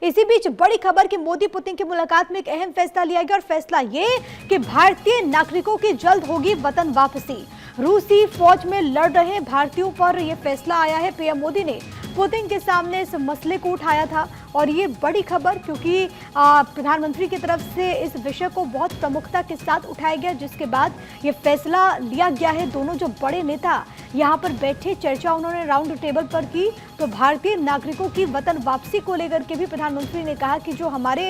इसी बीच बड़ी खबर कि मोदी पुतिन की मुलाकात में एक अहम फैसला लिया गया और फैसला ये कि भारतीय नागरिकों की जल्द होगी वतन वापसी। रूसी फौज में लड़ रहे भारतीयों पर यह फैसला आया है। पीएम मोदी ने पुतिन के सामने इस मसले को उठाया था और ये बड़ी खबर क्योंकि प्रधानमंत्री की तरफ से इस विषय को बहुत प्रमुखता के साथ उठाया गया, जिसके बाद ये फैसला लिया गया है। दोनों जो बड़े नेता यहाँ पर बैठे, चर्चा उन्होंने राउंड टेबल पर की। तो भारतीय नागरिकों की वतन वापसी को लेकर के भी प्रधानमंत्री ने कहा कि जो हमारे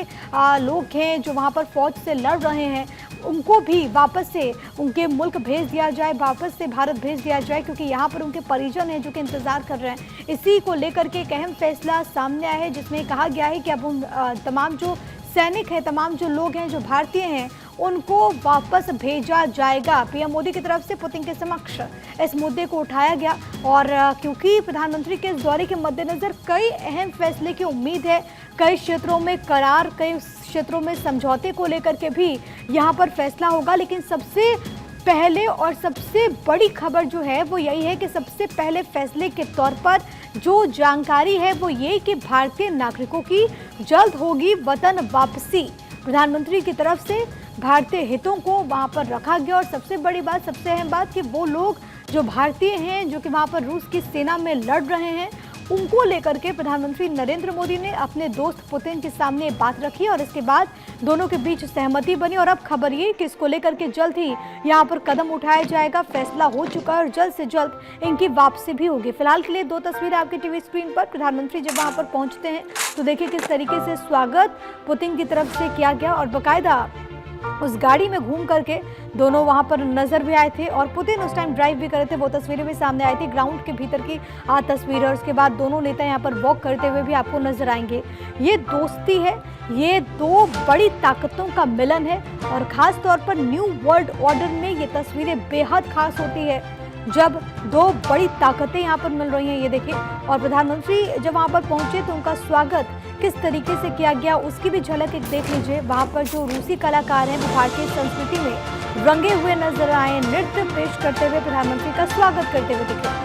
लोग हैं जो वहाँ पर फौज से लड़ रहे हैं उनको भी वापस से उनके मुल्क भेज दिया जाए, वापस से भारत भेज दिया जाए, क्योंकि यहाँ पर उनके परिजन हैं जो कि इंतजार कर रहे हैं। इसी को लेकर के एक अहम फैसला सामने आया है जिसमें कहा गया है कि अब उन तमाम जो सैनिक हैं, तमाम जो लोग हैं जो भारतीय हैं उनको वापस भेजा जाएगा। पीएम मोदी की तरफ से पुतिन के समक्ष इस मुद्दे को उठाया गया और क्योंकि प्रधानमंत्री के इस दौरे के मद्देनजर कई अहम फैसले की उम्मीद है। कई क्षेत्रों में करार, कई क्षेत्रों में समझौते को लेकर के भी यहाँ पर फैसला होगा। लेकिन सबसे पहले और सबसे बड़ी खबर जो है वो यही है कि सबसे पहले फैसले के तौर पर जो जानकारी है वो ये कि भारतीय नागरिकों की जल्द होगी वतन वापसी। प्रधानमंत्री की तरफ से भारतीय हितों को वहां पर रखा गया और सबसे बड़ी बात, सबसे अहम बात कि वो लोग जो भारतीय हैं जो कि वहां पर रूस की सेना में लड़ रहे हैं उनको लेकर के प्रधानमंत्री नरेंद्र मोदी ने अपने दोस्त पुतिन के सामने बात रखी और इसके बाद दोनों के बीच सहमति बनी। और अब खबर ये कि इसको लेकर के जल्द ही यहाँ पर कदम उठाया जाएगा। फैसला हो चुका है और जल्द से जल्द इनकी वापसी भी होगी। फिलहाल के लिए दो तस्वीरें आपकी टीवी स्क्रीन पर। प्रधानमंत्री जब वहाँ पर पहुँचते हैं तो देखिए किस तरीके से स्वागत पुतिन की तरफ से किया गया और बाकायदा उस गाड़ी में घूम करके दोनों वहां पर नजर भी आए थे और पुतिन उस टाइम ड्राइव भी कर रहे थे। वो तस्वीरें भी सामने आई थी, ग्राउंड के भीतर की तस्वीरें। और उसके बाद दोनों नेता यहां पर वॉक करते हुए भी आपको नजर आएंगे। ये दोस्ती है, ये दो बड़ी ताकतों का मिलन है और खास तौर पर न्यू वर्ल्ड ऑर्डर में ये तस्वीरें बेहद खास होती है जब दो बड़ी ताकतें यहाँ पर मिल रही हैं। ये देखिए, और प्रधानमंत्री जब वहाँ पर पहुँचे तो उनका स्वागत किस तरीके से किया गया उसकी भी झलक एक देख लीजिए। वहाँ पर जो रूसी कलाकार हैं वो भारतीय संस्कृति में रंगे हुए नजर आए, नृत्य पेश करते हुए प्रधानमंत्री का स्वागत करते हुए दिखे।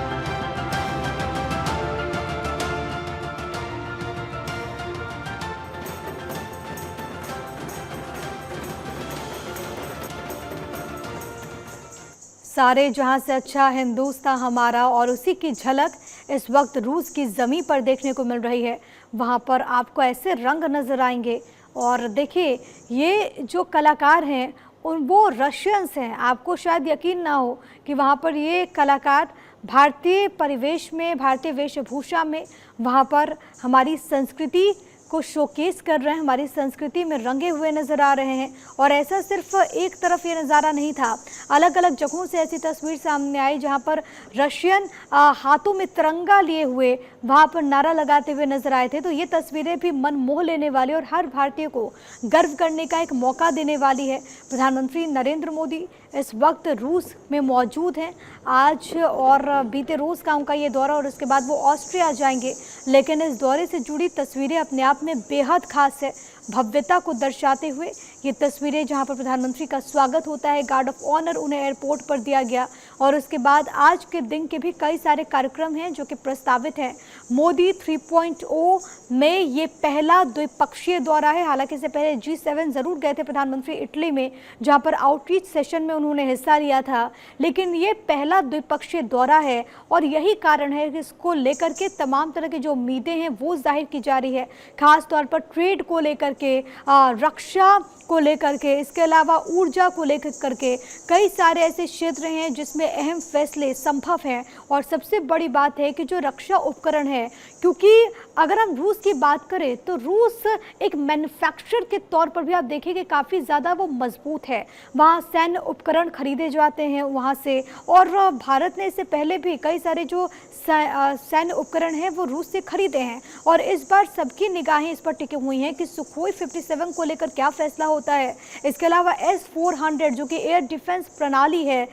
सारे जहां से अच्छा हिंदुस्तान हमारा, और उसी की झलक इस वक्त रूस की ज़मीं पर देखने को मिल रही है। वहां पर आपको ऐसे रंग नज़र आएंगे और देखिए ये जो कलाकार हैं वो रशियंस हैं। आपको शायद यकीन ना हो कि वहां पर ये कलाकार भारतीय परिवेश में, भारतीय वेशभूषा में वहां पर हमारी संस्कृति को शोकेस कर रहे हैं, हमारी संस्कृति में रंगे हुए नज़र आ रहे हैं। और ऐसा सिर्फ एक तरफ ये नज़ारा नहीं था, अलग अलग जगहों से ऐसी तस्वीर सामने आई जहां पर रशियन हाथों में तिरंगा लिए हुए वहां पर नारा लगाते हुए नजर आए थे। तो ये तस्वीरें भी मन मोह लेने वाली और हर भारतीय को गर्व करने का एक मौका देने वाली है। प्रधानमंत्री नरेंद्र मोदी इस वक्त रूस में मौजूद हैं आज और बीते रोज़ का उनका ये दौरा और उसके बाद वो ऑस्ट्रिया जाएंगे। लेकिन इस दौरे से जुड़ी तस्वीरें अपने आप में बेहद खास है, भव्यता को दर्शाते हुए ये तस्वीरें जहां पर प्रधानमंत्री का स्वागत होता है, गार्ड ऑफ ऑनर उन्हें एयरपोर्ट पर दिया गया और उसके बाद आज के दिन के भी कई सारे कार्यक्रम हैं जो कि प्रस्तावित हैं। मोदी 3.0 में ये पहला द्विपक्षीय दौरा है। हालांकि इससे पहले G7 जरूर गए थे प्रधानमंत्री इटली में, जहां पर आउटरीच सेशन में उन्होंने हिस्सा लिया था, लेकिन ये पहला द्विपक्षीय दौरा है और यही कारण है कि इसको लेकर के तमाम तरह की जो उम्मीदें हैं वो जाहिर की जा रही है, खास तौर पर ट्रेड को लेकर के, रक्षा को लेकर के, इसके अलावा ऊर्जा को लेकर करके कई सारे ऐसे क्षेत्र हैं जिसमें अहम फैसले संभव हैं। और सबसे बड़ी बात है कि जो रक्षा उपकरण है, क्योंकि अगर हम रूस की बात करें तो रूस एक मैन्युफैक्चरर के तौर पर भी आप देखेंगे काफ़ी ज़्यादा वो मजबूत है। वहाँ सैन्य उपकरण खरीदे जाते हैं वहाँ से, और भारत ने इससे पहले भी कई सारे जो सैन्य उपकरण हैं वो रूस से खरीदे हैं। और इस बार सबकी निगाहें इस पर टिकी हुई हैं कि सुखोई 57 को लेकर क्या फैसला होता है। इसके अलावा S-400 जो कि एयर डिफेंस प्रणाली है,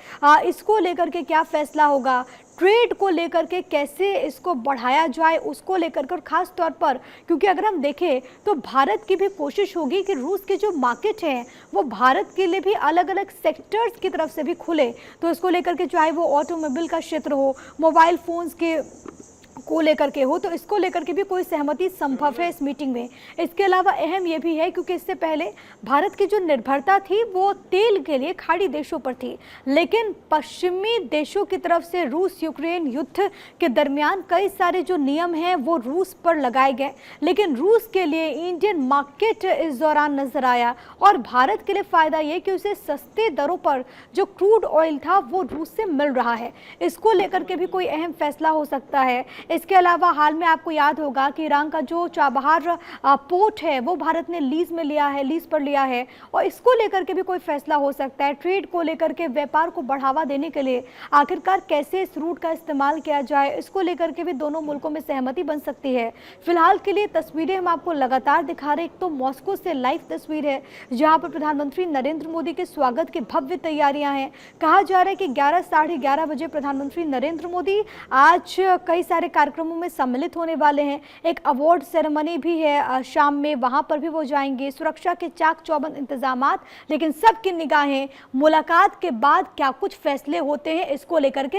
इसको लेकर के क्या फैसला होगा। ट्रेड को लेकर के कैसे इसको बढ़ाया जाए उसको लेकर के, और ख़ास तौर पर क्योंकि अगर हम देखें तो भारत की भी कोशिश होगी कि रूस के जो मार्केट हैं वो भारत के लिए भी अलग अलग सेक्टर्स की तरफ से भी खुले। तो इसको लेकर के चाहे वो ऑटोमोबाइल का क्षेत्र हो, मोबाइल फ़ोन्स के को लेकर के हो, तो इसको लेकर के भी कोई सहमति संभव है इस मीटिंग में। इसके अलावा अहम ये भी है क्योंकि इससे पहले भारत की जो निर्भरता थी वो तेल के लिए खाड़ी देशों पर थी, लेकिन पश्चिमी देशों की तरफ से रूस यूक्रेन युद्ध के दरमियान कई सारे जो नियम हैं वो रूस पर लगाए गए, लेकिन रूस के लिए इंडियन मार्केट इस दौरान नजर आया और भारत के लिए फायदा ये कि उसे सस्ते दरों पर जो क्रूड ऑयल था वो रूस से मिल रहा है। इसको लेकर के भी कोई अहम फैसला हो सकता है। इसके अलावा हाल में आपको याद होगा कि ईरान का जो चाबहार पोर्ट है वो भारत ने लीज पर लिया है और इसको लेकर के भी कोई फैसला हो सकता है। ट्रेड को लेकर के, व्यापार को बढ़ावा देने के लिए आखिरकार कैसे इस रूट का इस्तेमाल किया जाए, इसको लेकर के भी दोनों मुल्कों में सहमति बन सकती है। फिलहाल के लिए तस्वीरें हम आपको लगातार दिखा रहे हैं। एक तो मॉस्को से लाइव तस्वीर है जहां पर प्रधानमंत्री नरेंद्र मोदी के स्वागत की भव्य तैयारियां हैं। कहा जा रहा है कि 11 साढ़े 11 बजे प्रधानमंत्री नरेंद्र मोदी आज कई सारे कार्यक्रमों में सम्मिलित होने वाले हैं। एक अवार्ड सेरेमनी भी है शाम में, वहां पर भी वो जाएंगे। सुरक्षा के चाक चौबंद इंतजामात, लेकिन सबकी निगाहें मुलाकात के बाद क्या कुछ फैसले होते हैं इसको लेकर के